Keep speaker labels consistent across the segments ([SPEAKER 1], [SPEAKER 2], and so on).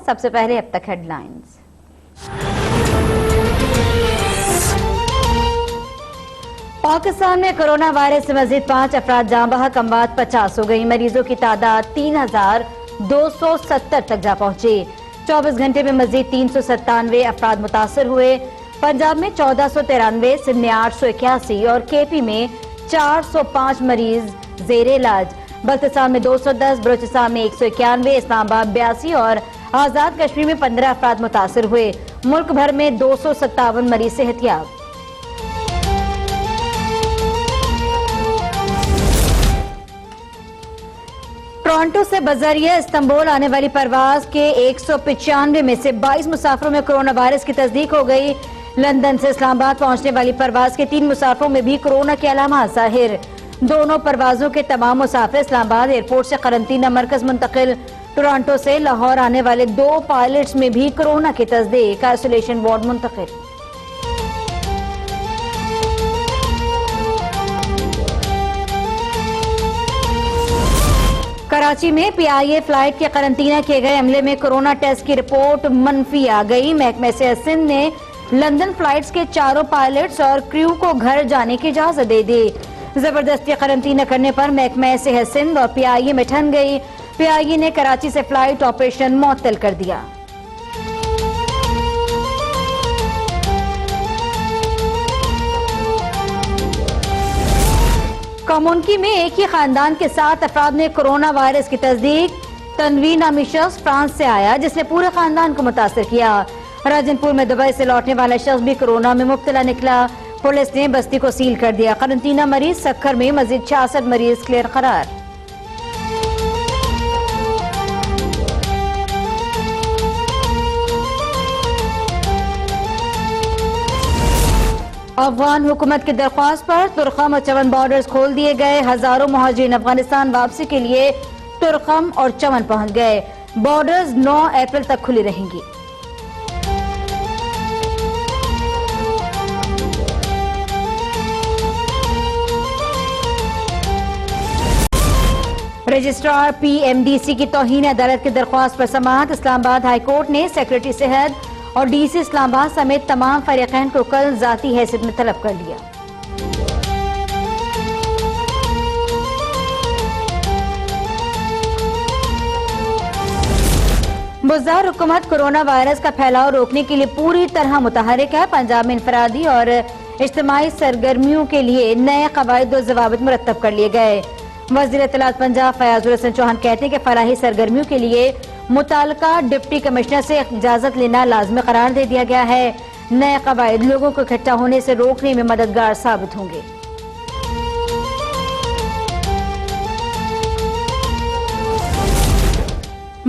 [SPEAKER 1] سب سے پہلے اب تک ہیڈ لائنز۔ پاکستان میں کرونا وائرس سے مزید 5 افراد جاں بحق، اموات 50 ہو گئی۔ مریضوں کی تعداد 3270 تک جا پہنچی۔ 24 گھنٹے میں مزید 397 افراد متاثر ہوئے۔ پنجاب میں 1493، سندھ میں 881 اور کے پی میں 405 مریض زیر علاج۔ بلتستان میں 210، بلوچستان میں 191، اسلام آباد 82 اور آزاد کشمیر میں 15 افراد متاثر ہوئے۔ ملک بھر میں 257 مریض صحت یاب۔ ٹورانٹو سے بذریعہ استنبول آنے والی پرواز کے 195 میں سے 22 مسافروں میں کرونا وائرس کی تصدیق ہو گئی۔ لندن سے اسلام آباد پہنچنے والی پرواز کے 3 مسافروں میں بھی کرونا کے علامات ظاہر۔ دونوں پروازوں کے تمام مسافر اسلام آباد ایئرپورٹ سے قرنطینہ مرکز منتقل۔ ٹورانٹو سے لاہور آنے والے 2 پائلٹس میں بھی کرونا کی تصدیق، آئسولیشن وارڈ منتقل۔ کراچی میں پی آئی اے فلائٹ کے قرنطینہ کیے گئے عملے میں کرونا ٹیسٹ کی رپورٹ منفی آ گئی۔ محکمہ صحت سندھ نے لندن فلائٹس کے 4 پائلٹس اور کریو کو گھر جانے کی اجازت دے دی۔ زبردستی قرنطینہ کرنے پر محکمہ صحت سندھ اور پی آئی اے میں ٹھن گئی۔ پی آئی اے نے کراچی سے فلائٹ آپریشن معطل کر دیا۔ کمیونٹی میں ایک ہی خاندان کے 7 افراد میں کرونا وائرس کی تصدیق۔ تنویر نامی شخص فرانس سے آیا جس نے پورے خاندان کو متاثر کیا۔ راجن پور میں دبئی سے لوٹنے والا شخص بھی کرونا میں مبتلا نکلا۔ پولیس نے بستی کو سیل کر دیا۔ قرنطینہ مریض سکھر میں مزید 66 مریض کلیئر قرار۔ افغان حکومت کی درخواست پر ترخم اور چمن بارڈرز کھول دیے گئے۔ ہزاروں مہاجرین افغانستان واپسی کے لیے ترخم اور چمن پہنچ گئے۔ بارڈرز 9 اپریل تک کھلی رہیں گی۔ Registrar P M D C کی توہین عدالت کی درخواست پر سماعت۔ اسلام آباد ہائی کورٹ نے سیکریٹری صحت اور ڈی سی اسلام آباد سمیت تمام فریقین کو کل ذاتی حیثیت میں طلب کر لیا۔ بزدار حکومت کرونا وائرس کا پھیلاؤ روکنے کے لیے پوری طرح متحرک ہے۔ پنجاب میں انفرادی اور اجتماعی سرگرمیوں کے لیے نئے قواعد و ضوابط مرتب کر لیے گئے۔ وزیر اطلاعات پنجاب فیاض الحسن چوہان کہتے ہیں کہ فلاحی سرگرمیوں کے لیے متعلقہ ڈپٹی کمشنر سے اجازت لینا لازمی قرار دے دیا گیا ہے۔ نئے قواعد لوگوں کو اکٹھا ہونے سے روکنے میں مددگار ثابت ہوں گے۔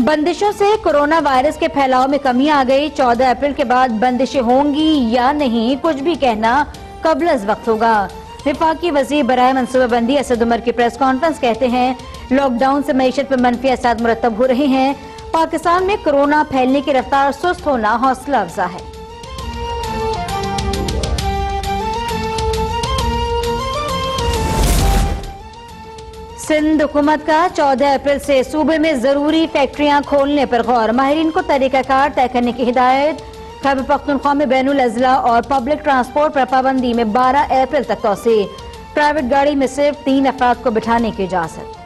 [SPEAKER 1] بندشوں سے کرونا وائرس کے پھیلاؤ میں کمی آ گئی۔ 14 اپریل کے بعد بندشیں ہوں گی یا نہیں کچھ بھی کہنا قبل از وقت ہوگا۔ وفاقی وزیر برائے منصوبہ بندی اسد عمر کی پریس کانفرنس کہتے ہیں لاک ڈاؤن سے معیشت پر منفی اثرات مرتب ہو رہے ہیں۔ پاکستان میں کرونا پھیلنے کی رفتار سست ہونا حوصلہ افزا ہے۔ سندھ حکومت کا 14 اپریل سے صوبے میں ضروری فیکٹریاں کھولنے پر غور۔ ماہرین کو طریقہ کار طے کرنے کی ہدایت۔ خیبر پختونخوا میں بین الاضلاع اور پبلک ٹرانسپورٹ پر پابندی میں 12 اپریل تک توسیع۔ پرائیویٹ گاڑی میں صرف 3 افراد کو بٹھانے کی اجازت۔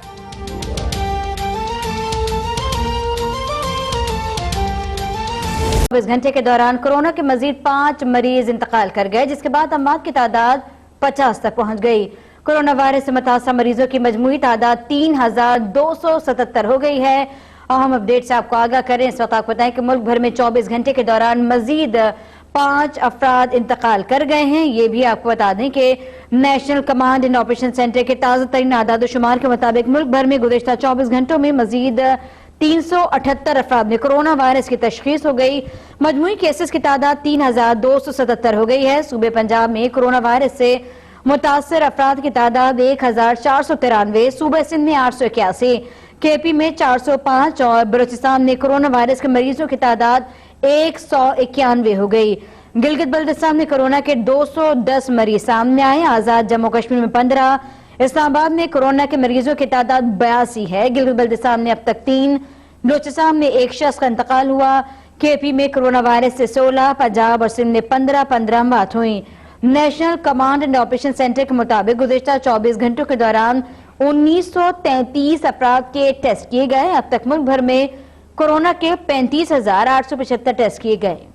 [SPEAKER 1] 24 گھنٹے کے دوران کرونا کے مزید 5 مریض انتقال کر گئے جس کے بعد اموات کی تعداد 50 تک پہنچ گئی۔ کرونا وائرس سے متاثرہ مریضوں کی مجموعی تعداد 3277 ہو گئی ہے۔ اہم اپڈیٹ سے آپ کو آگاہ کریں۔ اس وقت آپ کو بتائیں کہ ملک بھر میں 24 گھنٹے کے دوران مزید 5 افراد انتقال کر گئے ہیں۔ یہ بھی آپ کو بتا دیں کہ national command and operation centre کے تازہ ترین اعداد و شمار کے مطابق ملک بھر میں گزشتہ 24 گھنٹوں میں مزید 378 افراد میں کرونا وائرس کی تشخیص ہو گئی۔ مجموعی کیسز کی تعداد 3277 ہو گئی ہے۔ صوبے پنجاب میں کرونا وائرس سے متاثر افراد کی تعداد 1493، صوبہ سندھ میں 881، کے پی میں 405 اور بلوچستان میں کرونا وائرس کے مریضوں کی تعداد 191 ہو گئی۔ گلگت بلتستان میں کرونا کے 210 مریض سامنے آئے۔ آزاد جموں کشمیر میں 15، اسلام آباد میں کرونا کے مریضوں کی تعداد 82 ہے۔ گلگت بلتستان میں اب تک 3، बलूचिस्तान में एक शख्स का इंतकाल हुआ। KP में कोरोना वायरस से 16, पंजाब और सिंध में 15 मौत हुई। National command and operation centre के मुताबिक गुज़िश्ता 24 घंटों के दौरान 1933 अफराद के टेस्ट किए गए। अब तक मुल्क भर में कोरोना के 35,875 टेस्ट किए गए।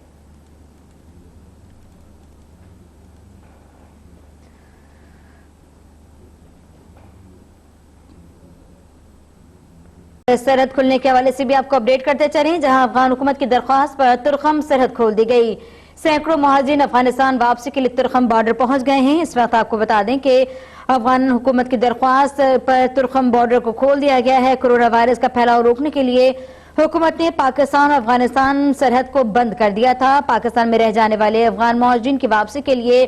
[SPEAKER 1] सरहद खुलने के हवाले से भी आपको अपडेट करते चलें, जहां अफगान हुकूमत की दरख्वास्त पर तुरखम सरहद खोल दी गई। सैकड़ों महाजिन अफगानिस्तान वापसी के लिए तुरखम बॉर्डर पहुंच गए हैं। इस वक्त आपको बता दें कि अफगान हुकूमत की दरख्वास्त पर तुरखम बॉर्डर को खोल दिया गया है। कोरोना वायरस का फैलाव रोकने के लिए हुकूमत ने पाकिस्तान और अफगानिस्तान सरहद को बंद कर दिया था। पाकिस्तान में रह जाने वाले अफगान महाजिन की वापसी के लिए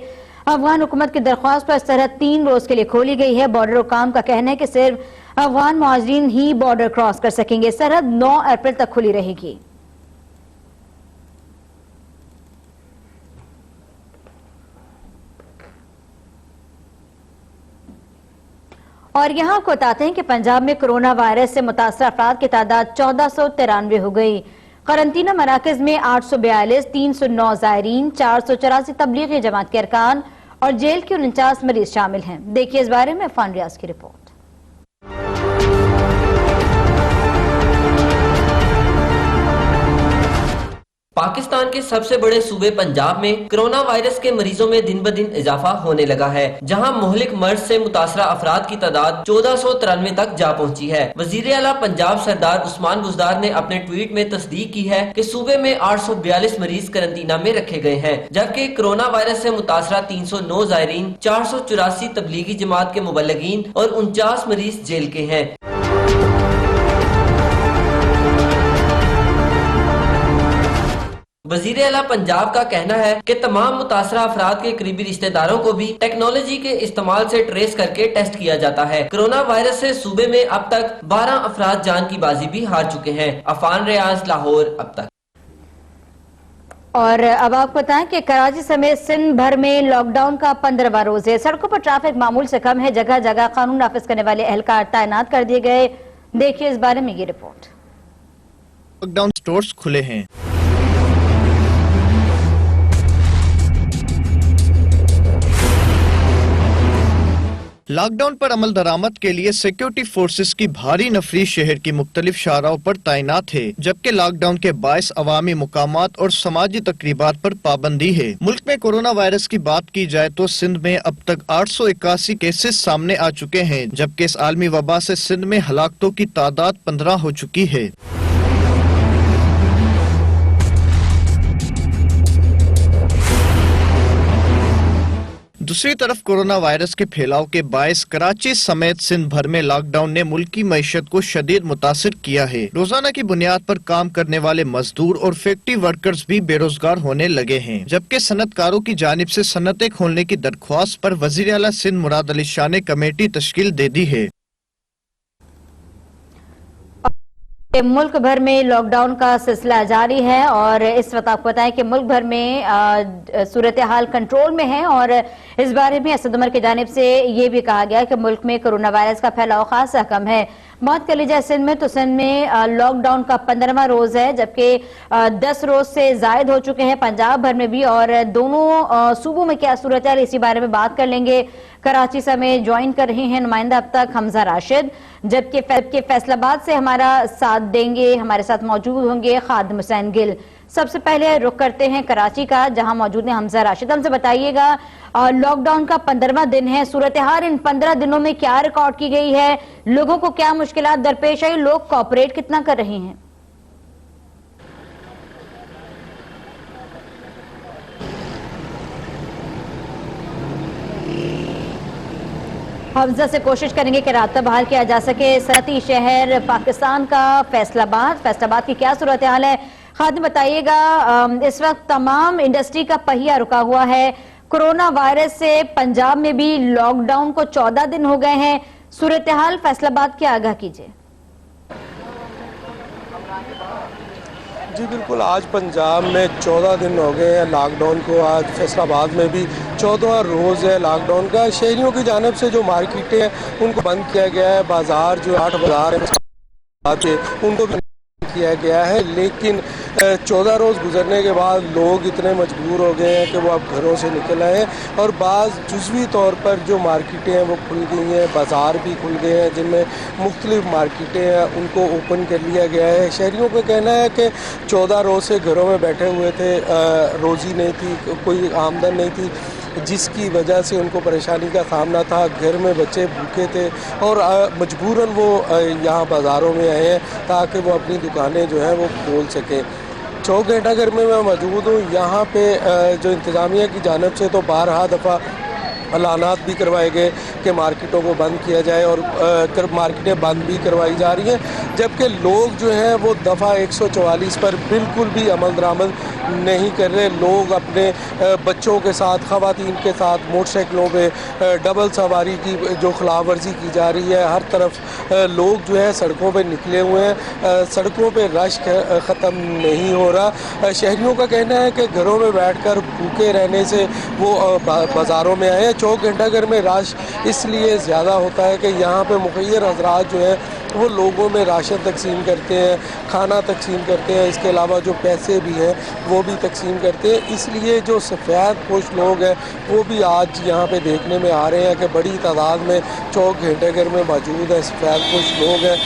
[SPEAKER 1] अफगान हुकूमत की दरख्वास्त पर सरहद 3 रोज के लिए खोली गई है। बॉर्डर हुकाम का कहना है कि सिर्फ अफगान महाजिन ही बॉर्डर क्रॉस कर सकेंगे। सरहद 9 अप्रैल तक खुली रहेगी। और यहां आपको बताते हैं कि पंजाब में कोरोना वायरस से मुतासर अफराद की तादाद 1493 हो गई। करंतना मराकज में 842, 309 ज़ायरीन, 484 तबलीगी जमात के अरकान और जेल के 49 मरीज शामिल हैं। देखिए इस बारे में इरफान रियाज की रिपोर्ट।
[SPEAKER 2] पाकिस्तान के सबसे बड़े सूबे पंजाब में कोरोना वायरस के मरीजों में दिन ब दिन इजाफा होने लगा है, जहां मुहलिक मर्ज से मुतासरा अफराद की तादाद 1493 तक जा पहुंची है। वजीर आला पंजाब सरदार उस्मान बुज़दार ने अपने ट्वीट में तस्दीक की है कि सूबे में 842 मरीज करंतना में रखे गए हैं, जबकि कोरोना वायरस से मुतासरा 309 ज़ायरीन, 484 तबलीगी जमात के मुबल्लिगीन और 49 मरीज जेल के हैं। वजीर आला पंजाब का कहना है कि तमाम मुतासरा अफराद के करीबी रिश्तेदारों को भी टेक्नोलॉजी के इस्तेमाल से ट्रेस करके टेस्ट किया जाता है। कोरोना वायरस से सूबे में अब तक 12 अफराद जान की बाजी भी हार चुके हैं। अफान रियाज, लाहौर। अब तक।
[SPEAKER 1] और अब आपको बताएं कि कराची समेत सिंध भर में लॉकडाउन का 15वां रोज है। सड़कों पर ट्रैफिक मामूल से कम है। जगह जगह कानून नाफिज करने वाले एहलकार तैनात कर दिए गए। देखिए इस बारे में ये रिपोर्ट।
[SPEAKER 3] लॉकडाउन स्टोर्स खुले हैं। लॉकडाउन पर अमल दरामद के लिए सिक्योरिटी फोर्सेस की भारी नफरी शहर की मुख्तलिफ शाहराओं पर तैनात है, जबकि लॉकडाउन के बायस अवामी मुकामात और समाजी तकरीबात पर पाबंदी है। मुल्क में कोरोना वायरस की बात की जाए तो सिंध में अब तक 881 केसेस सामने आ चुके हैं, जबकि इस आलमी वबा से सिंध में हलाकतों की तादाद 15 हो चुकी है। दूसरी तरफ कोरोना वायरस के फैलाव के बायस कराची समेत सिंध भर में लॉकडाउन ने मुल्क की मईशत को शदीद मुतासिर किया है। रोजाना की बुनियाद पर काम करने वाले मजदूर और फैक्ट्री वर्कर्स भी बेरोजगार होने लगे हैं, जबकि सनतकारों की जानिब से सनतें खोलने की दरख्वास्त पर वजीर आला सिंध मुराद अली शाह ने कमेटी तश्कील दे दी है।
[SPEAKER 1] मुल्क भर में लॉकडाउन का सिलसिला जारी है और इस वक्त आपको बताएं कि मुल्क भर में सूरत हाल कंट्रोल में है। और इस बारे में असद उमर की जानिब से ये भी कहा गया कि मुल्क में कोरोना वायरस का फैलाव खासा कम है। बात कर ली जाए सिंध में तो सिंध में लॉकडाउन का 15वां रोज है, जबकि 10 रोज से जायद हो चुके हैं पंजाब भर में भी। और दोनों सूबों में क्या सूरत है इसी बारे में बात कर लेंगे। कराची समेत ज्वाइन कर रहे हैं नुमाइंदा अब तक हमजा राशिद, जबकि फैसलाबाद से हमारा साथ देंगे, हमारे साथ मौजूद होंगे खादिम हुसैन गिल। सबसे पहले रुख करते हैं कराची का, जहां मौजूद हैं हमजा राशिद। हमसे बताइएगा, लॉकडाउन का 15वां दिन है, सूरत हाल इन 15 दिनों में क्या रिकॉर्ड की गई है, लोगों को क्या मुश्किलात दरपेश आई, लोग कोऑपरेट कितना कर रहे हैं? हमजा से कोशिश करेंगे कि राब्ता बहाल किया जा सके। सनती शहर पाकिस्तान का फैसलाबाद की क्या सूरत हाल है? खादिम बताइएगा, इस वक्त तमाम इंडस्ट्री का पहिया रुका हुआ है। कोरोना वायरस से पंजाब में भी लॉकडाउन को 14 दिन हो गए हैं। सूरत हाल फैसलाबाद की आगाह कीजिए।
[SPEAKER 4] जी बिल्कुल, आज पंजाब में 14 दिन हो गए हैं लॉकडाउन को। आज फैसलाबाद में भी 14वां रोज़ है लॉकडाउन का। शहरियों की जानिब से जो मार्केटें हैं उनको बंद किया गया है। बाजार जो 8 बाजार हैं उनको भी किया गया है, लेकिन 14 रोज़ गुजरने के बाद लोग इतने मजबूर हो गए हैं कि वो अब घरों से निकल आए हैं और बाज़ जुज़वी तौर पर जो मार्केटें हैं वो खुल गई हैं, बाज़ार भी खुल गए हैं जिनमें मुख्तलिफ मार्केटें हैं उनको ओपन कर लिया गया है। शहरियों का कहना है कि 14 रोज़ से घरों में बैठे हुए थे, रोज़ी नहीं थी, कोई आमदन नहीं थी, जिसकी वजह से उनको परेशानी का सामना था। घर में बच्चे भूखे थे और मजबूरन वो यहाँ बाज़ारों में आए हैं ताकि वो अपनी दुकानें जो हैं वो खोल सकें। चौक घंटाघर में मैं मौजूद हूँ। यहाँ पे जो इंतज़ामिया की जानिब से तो बारहा दफ़ा ऐलानात भी करवाए गए कि मार्केटों को बंद किया जाए और मार्केटें बंद भी करवाई जा रही हैं, जबकि लोग जो हैं वो दफ़ा 144 पर बिल्कुल भी अमल दरामद नहीं कर रहे। लोग अपने बच्चों के साथ, ख़वातीन के साथ मोटरसाइकिलों पे डबल सवारी की जो खिलाफ वर्जी की जा रही है, हर तरफ लोग जो है सड़कों पे निकले हुए हैं, सड़कों पे रश ख़त्म नहीं हो रहा। शहरियों का कहना है कि घरों में बैठकर भूखे रहने से वो बाज़ारों में आए हैं। चौक घंटाघर में रश इसलिए ज़्यादा होता है कि यहाँ पे मुखियर हज़रात जो हैं वो लोगों में राशन तकसीम करते हैं, खाना तकसीम करते हैं, इसके अलावा जो पैसे भी हैं वो भी तकसीम करते हैं। इसलिए जो सफ़ेद पोश लोग हैं वो भी आज यहाँ पे देखने में आ रहे हैं कि बड़ी तादाद में चौक घंटाघर में मौजूद हैं सफ़ेद पोश लोग हैं।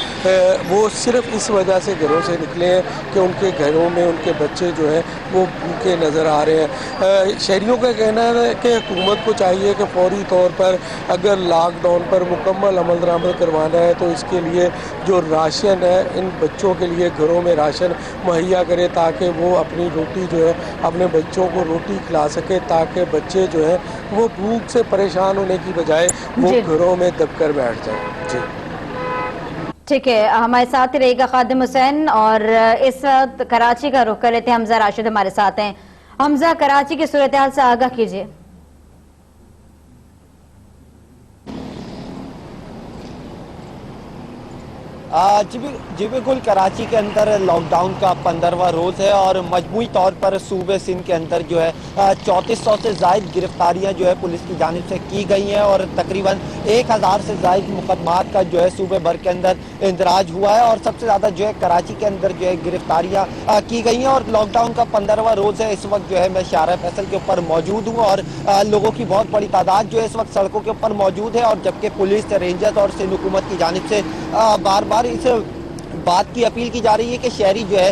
[SPEAKER 4] वो सिर्फ इस वजह से घरों से निकले हैं कि उनके घरों में उनके बच्चे जो हैं वो भूखे नज़र आ रहे हैं। शहरियों का कहना है कि हुकूमत को चाहिए कि फौरी तौर पर अगर लॉकडाउन पर मुकम्मल अमल दरामद करवाना है तो इसके लिए जो राशन है इन बच्चों के लिए घरों में राशन मुहैया करे ताकि वो अपनी रोटी जो है अपने बच्चों को रोटी खिला सके, ताकि बच्चे जो है वो भूख से परेशान होने की बजाय वो घरों में दबकर बैठ जाए। जी
[SPEAKER 1] ठीक है, हमारे साथ ही रहेगा खादिम हुसैन और इस वक्त कराची का रुख कर लेते हैं। हमजा राशिद हमारे साथ हैं। हमजा, कराची की सूरत हाल से आगाह कीजिए।
[SPEAKER 5] जी बिल्कुल, कराची के अंदर लॉकडाउन का 15वां रोज़ है और मजमूई तौर पर सूबे सिंध के अंदर जो है 3400 से ज़ायद गिरफ्तारियां जो है पुलिस की जानिब से की गई हैं और तकरीबन 1000 से ज़ायद मुकदमात का जो है सूबे भर के अंदर इंदराज हुआ है और सबसे ज़्यादा जो है कराची के अंदर जो है गिरफ्तारियां की गई हैं। और लॉकडाउन का 15वां रोज़ है। इस वक्त जो है मैं शारा फैसल के ऊपर मौजूद हूँ और लोगों की बहुत बड़ी तादाद जो है इस वक्त सड़कों के ऊपर मौजूद है और जबकि पुलिस, रेंजर्स और सिंध हुकूमत की जानिब से बार बार इस बात की अपील की जा रही है कि शहरी जो है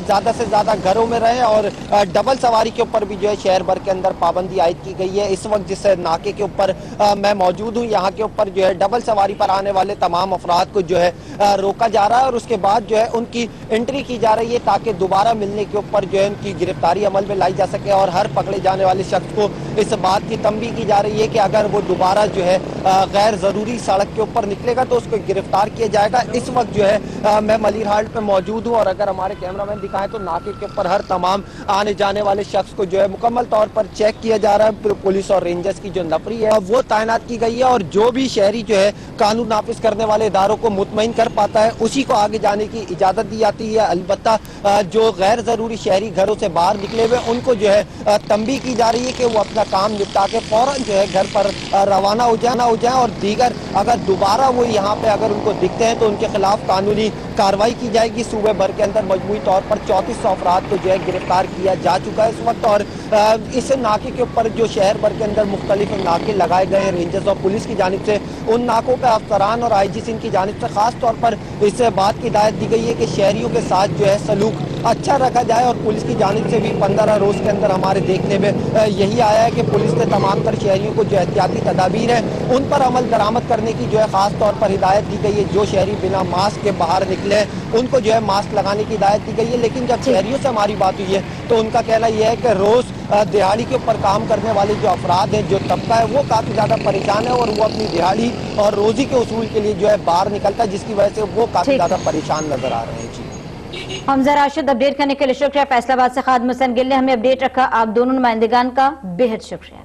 [SPEAKER 5] ज़्यादा से ज़्यादा घरों में रहें और डबल सवारी के ऊपर भी जो है शहर भर के अंदर पाबंदी आयद की गई है। इस वक्त जिस नाके के ऊपर मैं मौजूद हूँ, यहाँ के ऊपर जो है डबल सवारी पर आने वाले तमाम अफराद को जो है रोका जा रहा है और उसके बाद जो है उनकी एंट्री की जा रही है ताकि दोबारा मिलने के ऊपर जो है उनकी गिरफ्तारी अमल में लाई जा सके। और हर पकड़े जाने वाले शख्स को इस बात की तंबीह की जा रही है कि अगर वो दोबारा जो है गैर ज़रूरी सड़क के ऊपर निकलेगा तो उसको गिरफ्तार किया जाएगा। इस वक्त जो है मैं मलिर हाल्ट पे मौजूद हूँ और अगर हमारे कैमरामैन दिखाएं तो नाके के ऊपर हर तमाम आने जाने वाले शख्स को जो है मुकम्मल तौर पर चेक किया जा रहा है। पुलिस और रेंजर्स की जो नफरी है वो तैनात की गई है और जो भी शहरी जो है कानून नाफिज करने वाले इदारों को मुतमईन कर पाता है उसी को आगे जाने की इजाजत दी जाती है। अलबत्ता जो गैर जरूरी शहरी घरों से बाहर निकले हुए उनको जो है तंबीह की जा रही है कि वो अपना काम निपटा के फौरन जो है घर पर रवाना हो जाए और दीगर अगर दोबारा वो यहाँ पे अगर उनको दिखते हैं तो उनके खिलाफ कानूनी कार्रवाई की जाएगी। सूबे भर के अंदर मजमूई तौर पर 3400 अफराद को जो है गिरफ्तार किया जा चुका है इस वक्त। और इस नाके के ऊपर जो शहर भर के अंदर मुख्तलिफ नाके लगाए गए हैं रेंजर्स और पुलिस की जानिब से, उन नाकों पर अफसरान और IG सिंध की जानिब से खास तौर पर इस बात की हिदायत दी गई है कि शहरियों के साथ जो है सलूक अच्छा रखा जाए। और पुलिस की जानिब से भी 15 रोज़ के अंदर हमारे देखने में यही आया है कि पुलिस ने तमाम तर शहरियों को जो एहतियाती तदाबीर है उन पर अमल दरामद करने की जो है खास तौर पर हिदायत दी गई है। जो शहरी बिना मास्क के बाहर निकले उनको जो है मास्क लगाने की हिदायत दी गई है। लेकिन जब शहरियों से हमारी बात हुई है तो उनका कहना यह है कि रोज़ दिहाड़ी के ऊपर काम करने वाले जो अफराद हैं, जो तबका है वो काफ़ी ज़्यादा परेशान है और वो अपनी दिहाड़ी और रोज़ी के उसूल के लिए जो है बाहर निकलता है, जिसकी वजह से वो काफ़ी ज़्यादा परेशान नजर आ रहे हैं। जी
[SPEAKER 1] हमजा राशिद, अपडेट करने के लिए शुक्रिया। फैसलाबाद से खादिम हुसैन गिल ने हमें अपडेट रखा। आप दोनों नुमाइंदगान का बेहद शुक्रिया।